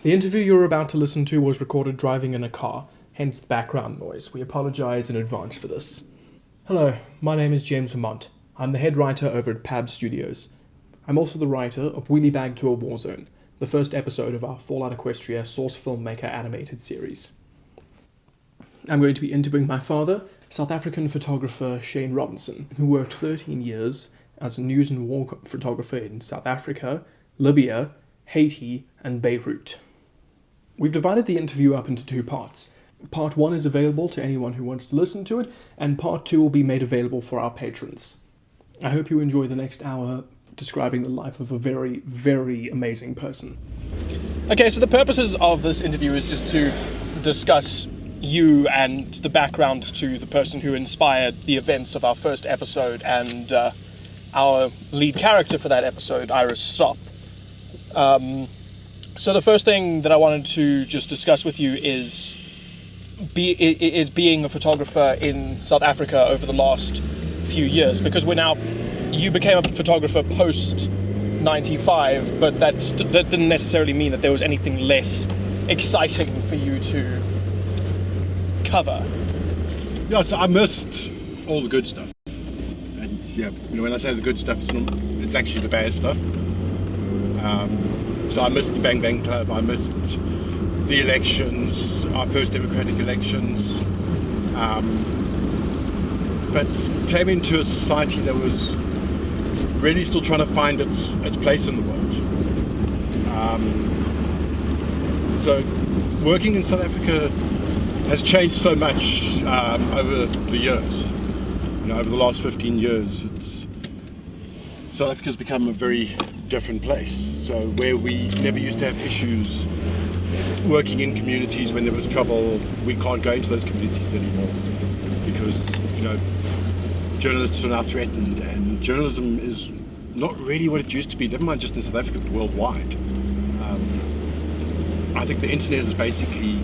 The interview you're about to listen to was recorded driving in a car, hence the background noise. We apologise in advance for this. Hello, my name is James Vermont. I'm the head writer over at P.A.B.S Studios. I'm also the writer of Wheelie Bag to a Warzone, the first episode of our Fallout Equestria Source Filmmaker animated series. I'm going to be interviewing my father, South African photographer Shayne Robinson, who worked 13 years as a news and war photographer in South Africa, Libya, Haiti, and Beirut. We've divided the interview up into two parts. Part 1 is available to anyone who wants to listen to it, and Part 2 will be made available for our patrons. I hope you enjoy the next hour describing the life of a very, very amazing person. Okay, so the purposes of this interview is just to discuss you and the background to the person who inspired the events of our first episode and our lead character for that episode, Iris Stop. So the first thing that I wanted to just discuss with you is being a photographer in South Africa over the last few years, because you became a photographer post-95, but that didn't necessarily mean that there was anything less exciting for you to cover. Yeah, so I missed all the good stuff. And yeah, when I say the good stuff, it's actually the bad stuff. So I missed the Bang Bang Club, I missed the elections, our first democratic elections, but came into a society that was really still trying to find its place in the world. So working in South Africa has changed so much over the years. Over the last 15 years, South Africa's become a very different place. So where we never used to have issues working in communities when there was trouble, we can't go into those communities anymore because journalists are now threatened, and journalism is not really what it used to be, never mind just in South Africa but worldwide. I think the internet has basically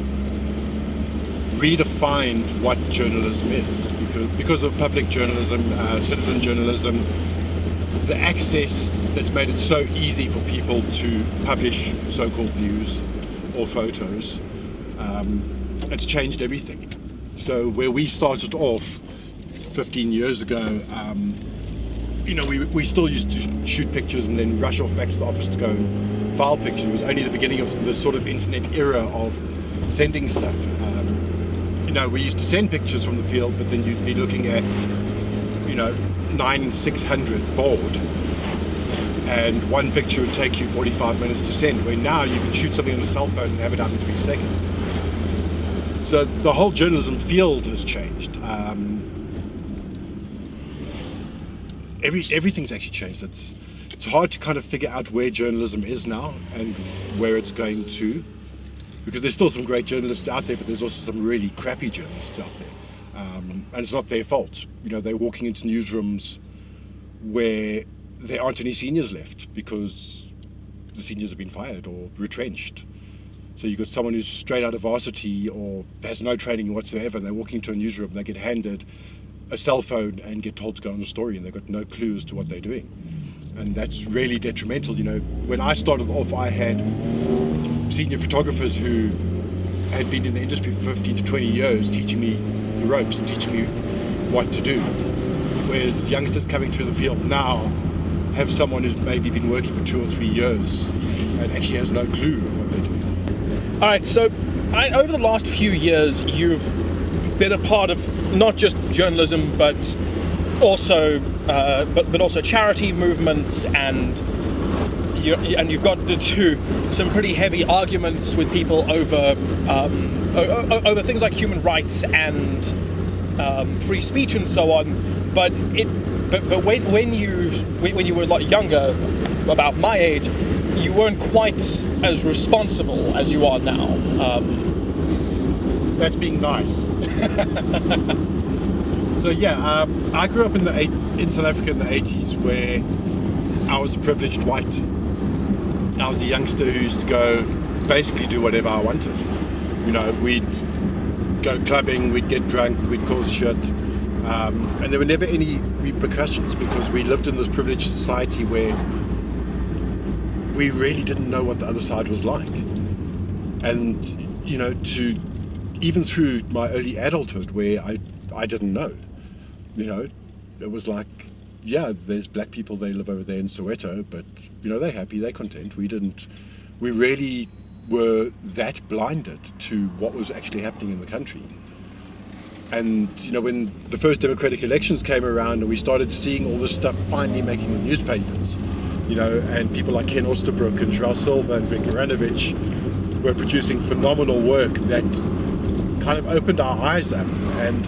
redefined what journalism is, because of public journalism, citizen journalism, the access that's made it so easy for people to publish so-called news or photos. It's changed everything. So where we started off 15 years ago, we still used to shoot pictures and then rush off back to the office to go and file pictures. It was only the beginning of this sort of internet era of sending stuff. We used to send pictures from the field, but then you'd be looking at 9/600 board, and one picture would take you 45 minutes to send, where now you can shoot something on a cell phone and have it out in 3 seconds. So the whole journalism field has changed. Everything's actually changed. It's hard to kind of figure out where journalism is now and where it's going to, because there's still some great journalists out there, but there's also some really crappy journalists out there. And it's not their fault. They're walking into newsrooms where there aren't any seniors left because the seniors have been fired or retrenched. So you've got someone who's straight out of varsity or has no training whatsoever, and they're walking into a newsroom, they get handed a cell phone and get told to go on a story, and they've got no clue as to what they're doing. And that's really detrimental. When I started off, I had senior photographers who had been in the industry for 15 to 20 years teaching me the ropes and teaching me what to do, whereas youngsters coming through the field now have someone who's maybe been working for 2 or 3 years and actually has no clue what they're doing. All right, so over the last few years, you've been a part of not just journalism, but also charity movements, and you've got into some pretty heavy arguments with people over things like human rights and free speech and so on. But when you were a lot younger, about my age, you weren't quite as responsible as you are now. That's being nice. So yeah, I grew up in South Africa in the 80s, where I was a privileged white. I was a youngster who used to go basically do whatever I wanted. We'd go clubbing, we'd get drunk, we'd cause shit, and there were never any repercussions because we lived in this privileged society where we really didn't know what the other side was like. And, you know, to even through my early adulthood where I didn't know, you know, it was like, yeah, there's black people, they live over there in Soweto, but, you know, they're happy, they're content. We really were that blinded to what was actually happening in the country. And, you know, when the first democratic elections came around and we started seeing all this stuff finally making the newspapers, you know, and people like Ken Osterbrook and Joao Silva and Greg Moranovich were producing phenomenal work that kind of opened our eyes up, and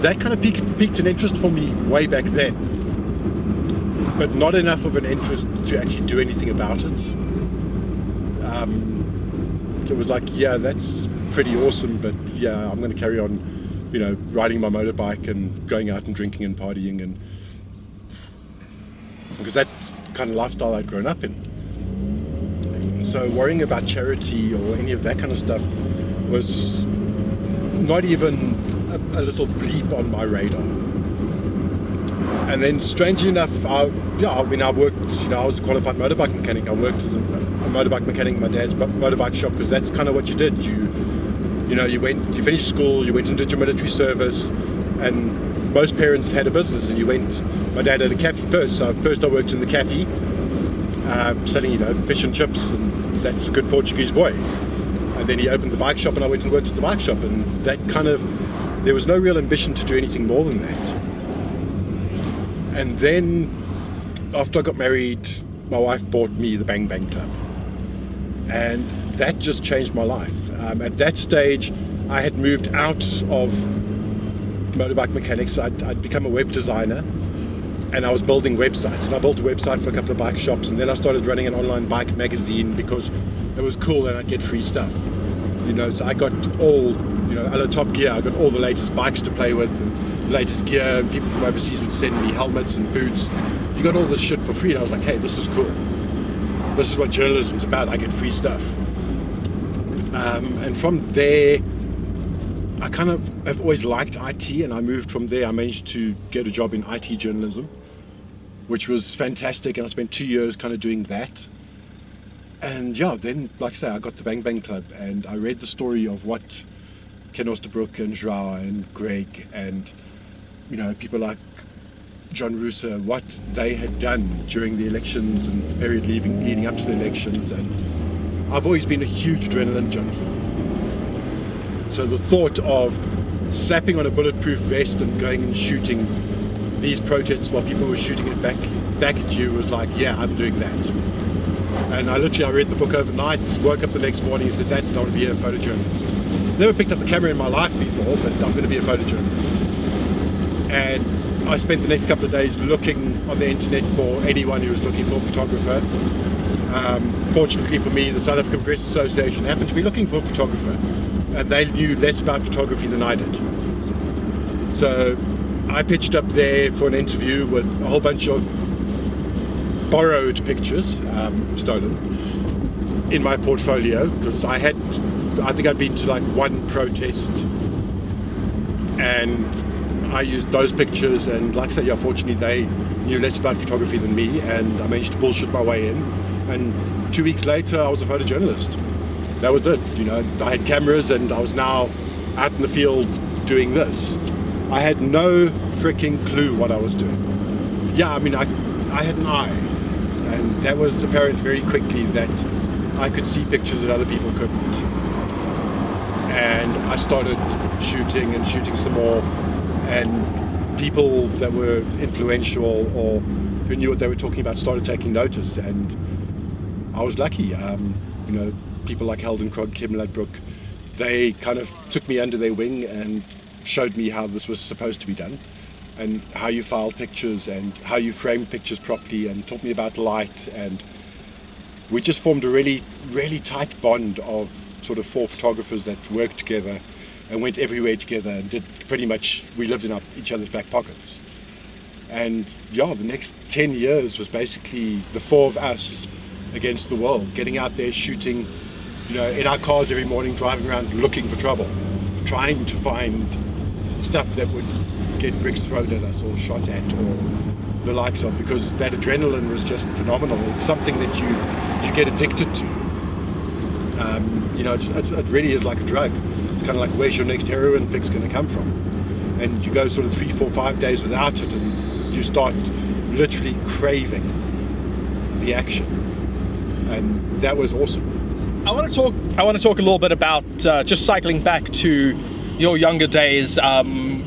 that kind of piqued an interest for me way back then, but not enough of an interest to actually do anything about it. It was like, yeah, that's pretty awesome, but yeah, I'm going to carry on, you know, riding my motorbike and going out and drinking and partying, and because that's the kind of lifestyle I'd grown up in. So worrying about charity or any of that kind of stuff was not even a little bleep on my radar. And then strangely enough, I worked, you know, I was a qualified motorbike mechanic. I worked as a motorbike mechanic in my dad's motorbike shop, because that's kind of what you did. You finished school, you went and did your military service, and most parents had a business, and my dad had a cafe first. So first I worked in the cafe, selling, you know, fish and chips, and that's a good Portuguese boy. And then he opened the bike shop, and I went and worked at the bike shop, and that kind of, there was no real ambition to do anything more than that. And then after I got married, my wife bought me the Bang Bang Club, and that just changed my life. At that stage I had moved out of motorbike mechanics. I'd become a web designer, and I was building websites, and I built a website for a couple of bike shops, and then I started running an online bike magazine because it was cool and I'd get free stuff, you know. So I got all, you know, a Top Gear, I got all the latest bikes to play with and the latest gear, and people from overseas would send me helmets and boots. You got all this shit for free, and I was like, hey, this is cool, this is what journalism's about, I get free stuff. And from there I kind of have always liked IT, and I moved from there. I managed to get a job in IT journalism, which was fantastic, and I spent 2 years kind of doing that. And yeah, then, like I say, I got the Bang Bang Club, and I read the story of what Ken Osterbrook and Joao and Greg and, you know, people like John Russo, what they had done during the elections and the period leading up to the elections. And I've always been a huge adrenaline junkie. So the thought of slapping on a bulletproof vest and going and shooting these protests while people were shooting it back at you was like, yeah, I'm doing that. And I read the book overnight, woke up the next morning and said, that's not going to be a photojournalist. Never picked up a camera in my life before, but I'm going to be a photojournalist. And I spent the next couple of days looking on the internet for anyone who was looking for a photographer. Fortunately for me, the South African Press Association happened to be looking for a photographer, and they knew less about photography than I did. So I pitched up there for an interview with a whole bunch of borrowed pictures, stolen, in my portfolio, because I think I'd been to like one protest, and I used those pictures, and like I said, yeah, fortunately they knew less about photography than me, and I managed to bullshit my way in, and 2 weeks later I was a photojournalist. That was it, you know. I had cameras, and I was now out in the field doing this. I had no freaking clue what I was doing. Yeah, I mean, I had an eye, and that was apparent very quickly that I could see pictures that other people couldn't. And I started shooting and shooting some more, and people that were influential or who knew what they were talking about started taking notice, and I was lucky. You know, people like Helden Krog, Kim Ladbrokes, they kind of took me under their wing and showed me how this was supposed to be done, and how you file pictures and how you frame pictures properly, and taught me about light. And we just formed a really, really tight bond of sort of 4 photographers that worked together and went everywhere together and did pretty much, we lived in each other's back pockets. And yeah, the next 10 years was basically the 4 of us against the world, getting out there shooting, you know, in our cars every morning, driving around looking for trouble, trying to find stuff that would get bricks thrown at us or shot at or the likes of, because that adrenaline was just phenomenal. It's something that you get addicted to. It really is like a drug. It's kind of like, where's your next heroin fix going to come from? And you go sort of 3, 4, 5 days without it, and you start literally craving the action. And that was awesome. I want to talk a little bit about just cycling back to your younger days,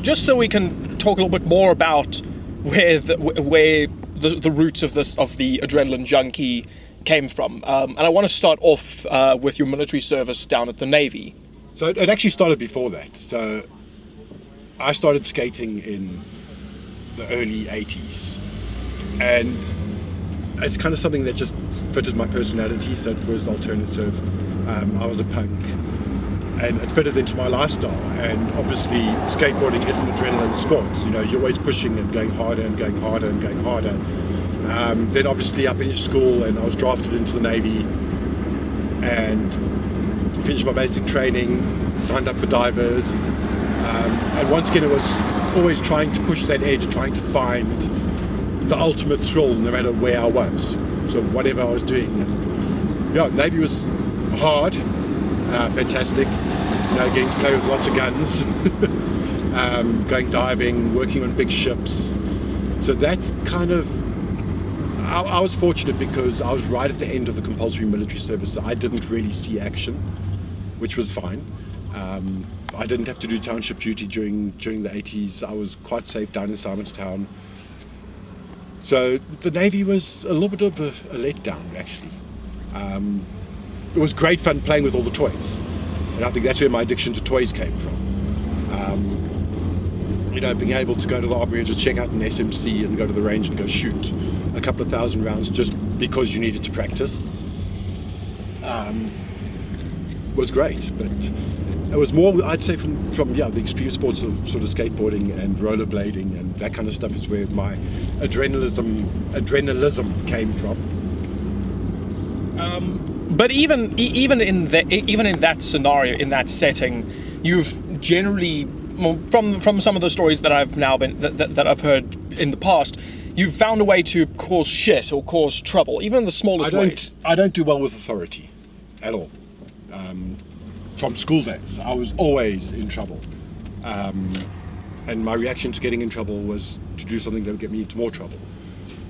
just so we can talk a little bit more about where the roots of the adrenaline junkie came from. And I want to start off with your military service down at the Navy. So it actually started before that. So I started skating in the early 80s, and it's kind of something that just fitted my personality. So it was alternative. I was a punk, and it fitted into my lifestyle. And obviously skateboarding is an adrenaline sport. You're always pushing and going harder and going harder and going harder. Then obviously I finished school and I was drafted into the Navy and finished my basic training, signed up for divers, and once again it was always trying to push that edge, trying to find the ultimate thrill no matter where I was, so whatever I was doing. And yeah, Navy was hard, fantastic, getting to play with lots of guns, going diving, working on big ships. So that kind of, I was fortunate because I was right at the end of the compulsory military service, so I didn't really see action, which was fine. I didn't have to do township duty during the 80s. I was quite safe down in Simonstown. So the Navy was a little bit of a letdown, actually. It was great fun playing with all the toys, and I think that's where my addiction to toys came from. Being able to go to the armory and just check out an SMC and go to the range and go shoot a couple of thousand rounds just because you needed to practice was great. But it was more, I'd say, from the extreme sports of sort of skateboarding and rollerblading and that kind of stuff is where my adrenalism came from. But even in that scenario, in that setting, you've generally, from some of the stories that I've now that I've heard in the past, you've found a way to cause shit or cause trouble, even in the smallest ways. I don't do well with authority at all. From school days, I was always in trouble, and my reaction to getting in trouble was to do something that would get me into more trouble.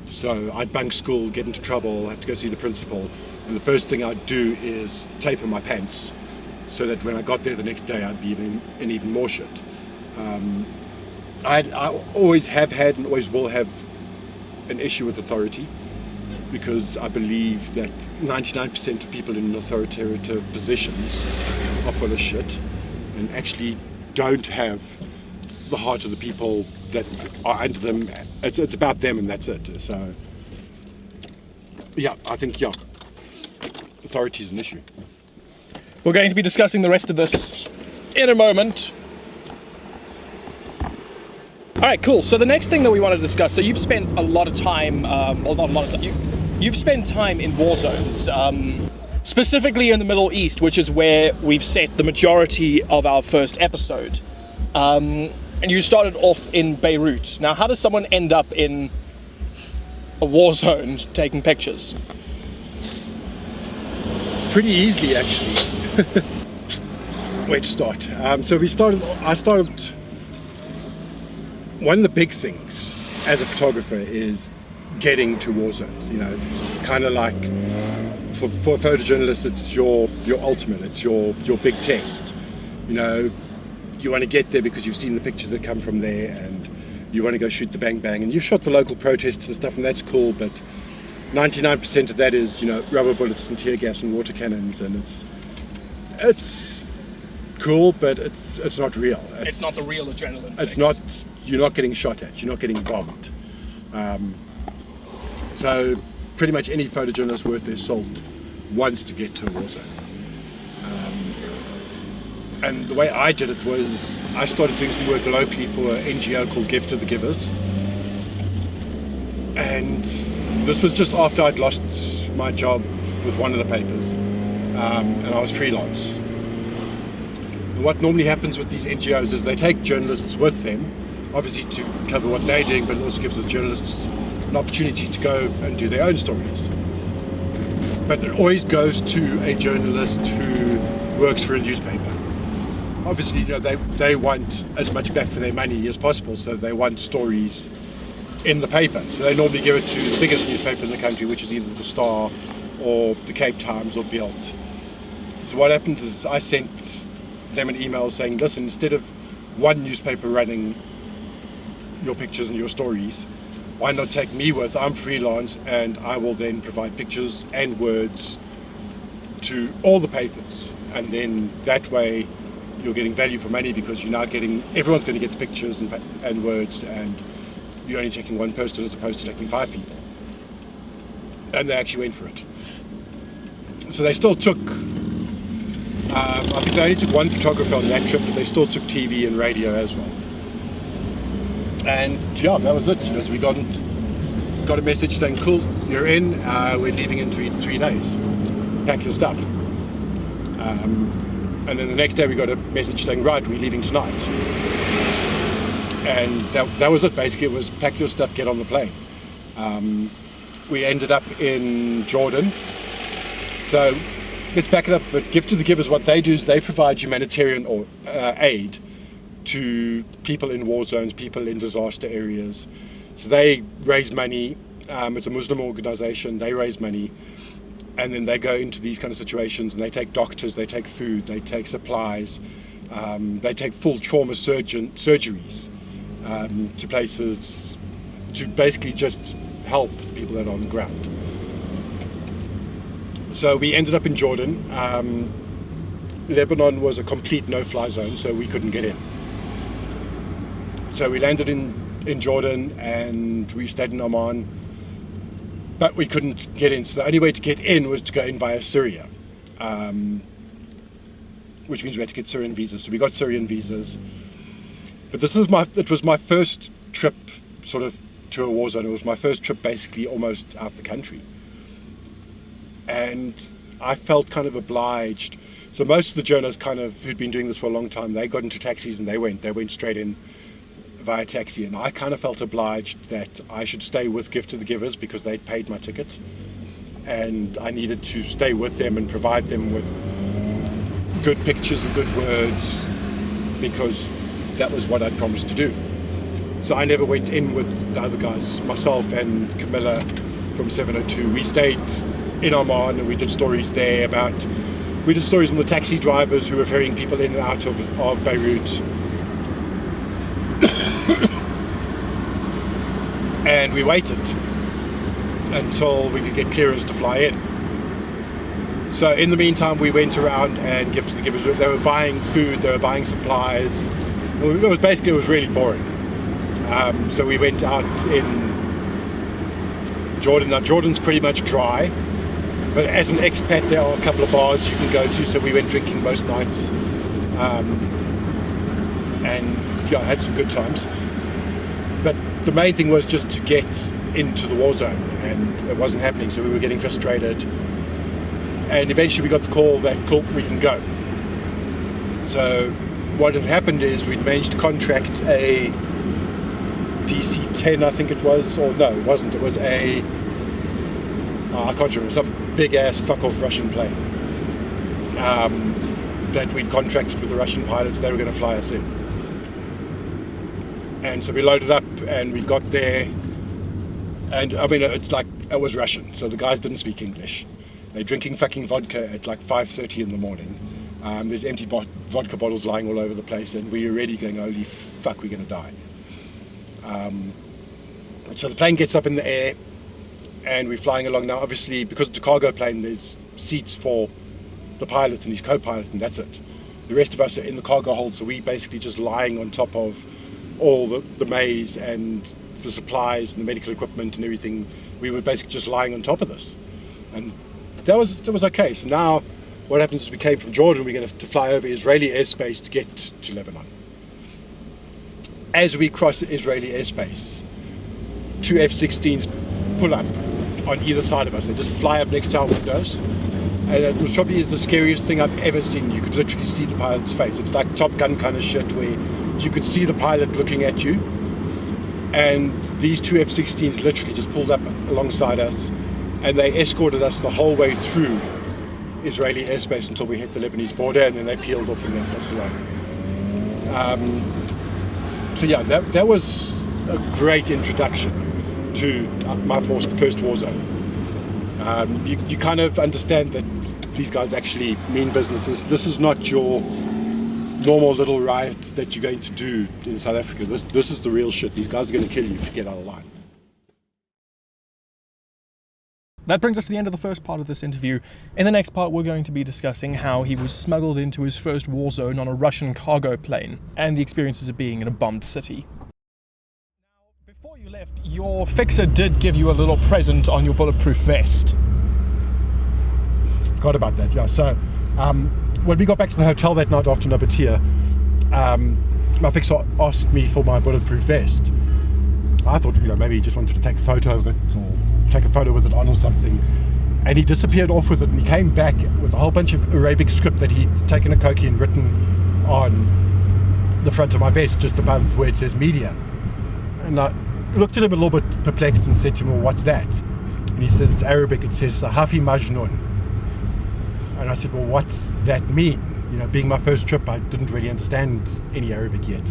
So I'd bunk school, get into trouble, have to go see the principal, and the first thing I'd do is taper my pants so that when I got there the next day I'd be in even more shit. I always have had and always will have an issue with authority, because I believe that 99% of people in authoritative positions are full of shit and actually don't have the heart of the people that are under them. It's about them and that's it. So yeah, I think authority is an issue. We're going to be discussing the rest of this in a moment. All right, cool. So the next thing that we want to discuss, so you've spent a lot of time, you've spent time in war zones, specifically in the Middle East, which is where we've set the majority of our first episode. And you started off in Beirut. Now, how does someone end up in a war zone taking pictures? Pretty easily, actually. Where to start? One of the big things as a photographer is getting to war zones. It's kind of like, for a photojournalist, it's your ultimate, it's your big test. You want to get there because you've seen the pictures that come from there and you want to go shoot the bang bang, and you've shot the local protests and stuff, and that's cool, but 99% of that is, rubber bullets and tear gas and water cannons, and it's cool, but it's not real. It's not the real adrenaline. It's not. You're not getting shot at. You're not getting bombed. So pretty much any photojournalist worth their salt wants to get to a war zone. And the way I did it was I started doing some work locally for an NGO called Gift to the Givers. And this was just after I'd lost my job with one of the papers, and I was freelance. And what normally happens with these NGOs is they take journalists with them, obviously to cover what they're doing, but it also gives the journalists an opportunity to go and do their own stories. but it always goes to a journalist who works for a newspaper. Obviously, they want as much back for their money as possible, so they want stories in the paper. So they normally give it to the biggest newspaper in the country, which is either the Star or the Cape Times or B.A.B.S. So what happened is I sent them an email saying, listen, instead of one newspaper running your pictures and your stories, why not take me with? I'm freelance, and I will then provide pictures and words to all the papers, and then that way you're getting value for money, because you're now getting, everyone's going to get the pictures and words, and you're only taking one person as opposed to taking 5 people. And they actually went for it. So they still took, I think they only took one photographer on that trip, but they still took TV and radio as well. And yeah, that was it. So we got a message saying, cool, you're in, we're leaving in 3 days. Pack your stuff. And then the next day we got a message saying, right, we're leaving tonight. And that was it. Basically, it was pack your stuff, get on the plane. We ended up in Jordan. So let's back it up. But Gift to the Givers, what they do is they provide humanitarian aid to people in war zones, people in disaster areas. So they raise money. It's a Muslim organization. They raise money. And then they go into these kind of situations, and they take doctors, they take food, they take supplies, they take full trauma surgeries to places to basically just help the people that are on the ground. So we ended up in Jordan. Lebanon was a complete no-fly zone, so we couldn't get in. So we landed in Jordan, and we stayed in Oman. But we couldn't get in, so the only way to get in was to go in via Syria, which means we had to get Syrian visas. So we got Syrian visas. But it was my first trip sort of to a war zone. It was my first trip basically almost out the country. And I felt kind of obliged. So most of the journalists who'd been doing this for a long time, they got into taxis and they went straight in via taxi, and I kind of felt obliged that I should stay with Gift to the Givers because they'd paid my ticket, and I needed to stay with them and provide them with good pictures and good words, because that was what I'd promised to do. So I never went in with the other guys. Myself and Camilla from 702, we stayed in Oman, and we did stories there we did stories on the taxi drivers who were ferrying people in and out of Beirut. And we waited until we could get clearance to fly in. So in the meantime, we went around, and Gift to the Givers, they were buying food, they were buying supplies. It was really boring. So we went out in Jordan. Now Jordan's pretty much dry, but as an expat there are a couple of bars you can go to, so we went drinking most nights. And yeah, I had some good times. But the main thing was just to get into the war zone, and it wasn't happening, so we were getting frustrated. And eventually we got the call that, cool, we can go. So what had happened is we'd managed to contract a DC-10, I think it was, or no, it wasn't. It was I can't remember, some big-ass fuck-off Russian plane that we'd contracted with the Russian pilots. They were going to fly us in. And so we loaded up, and we got there, and I mean, it's like, it was Russian, so the guys didn't speak English. They're drinking fucking vodka at like 5:30 in the morning. There's empty vodka bottles lying all over the place, and we're already going, holy fuck, we're going to die. So the plane gets up in the air, and we're flying along. Now, obviously, because it's a cargo plane, there's seats for the pilot and his co-pilot, and that's it. The rest of us are in the cargo hold, so we're basically just lying on top of all the maize and the supplies and the medical equipment and everything. We were basically just lying on top of this, and that was okay. So now what happens is we came from Jordan, we're going to have to fly over Israeli airspace to get to Lebanon. As we cross Israeli airspace, 2 F-16s pull up on either side of us. They just fly up next to our windows, and it was probably the scariest thing I've ever seen. You could literally see the pilot's face. It's like Top Gun kind of shit, where you could see the pilot looking at you, and these 2 F-16s literally just pulled up alongside us, and they escorted us the whole way through Israeli airspace until we hit the Lebanese border, and then they peeled off and left us alone. So yeah, that was a great introduction to my first war zone. You kind of understand that these guys actually mean business. This is not your normal little riot that you're going to do in South Africa. This is the real shit. These guys are going to kill you if you get out of line. That brings us to the end of the first part of this interview. In the next part, we're going to be discussing how he was smuggled into his first war zone on a Russian cargo plane and the experiences of being in a bombed city. Now, before you left, your fixer did give you a little present on your bulletproof vest. Forgot about that, yeah. So when we got back to the hotel that night after Nabatea, my fixer asked me for my bulletproof vest. I thought, maybe he just wanted to take a photo of it or take a photo with it on or something, and he disappeared off with it, and he came back with a whole bunch of Arabic script that he'd taken a Koki and written on the front of my vest just above where it says media. And I looked at him a little bit perplexed and said to him, well, what's that? And he says, it's Arabic, it says Sahafi Majnun. And I said, well, what's that mean? Being my first trip, I didn't really understand any Arabic yet.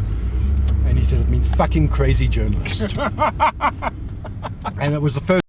And he says, it means fucking crazy journalist. And it was the first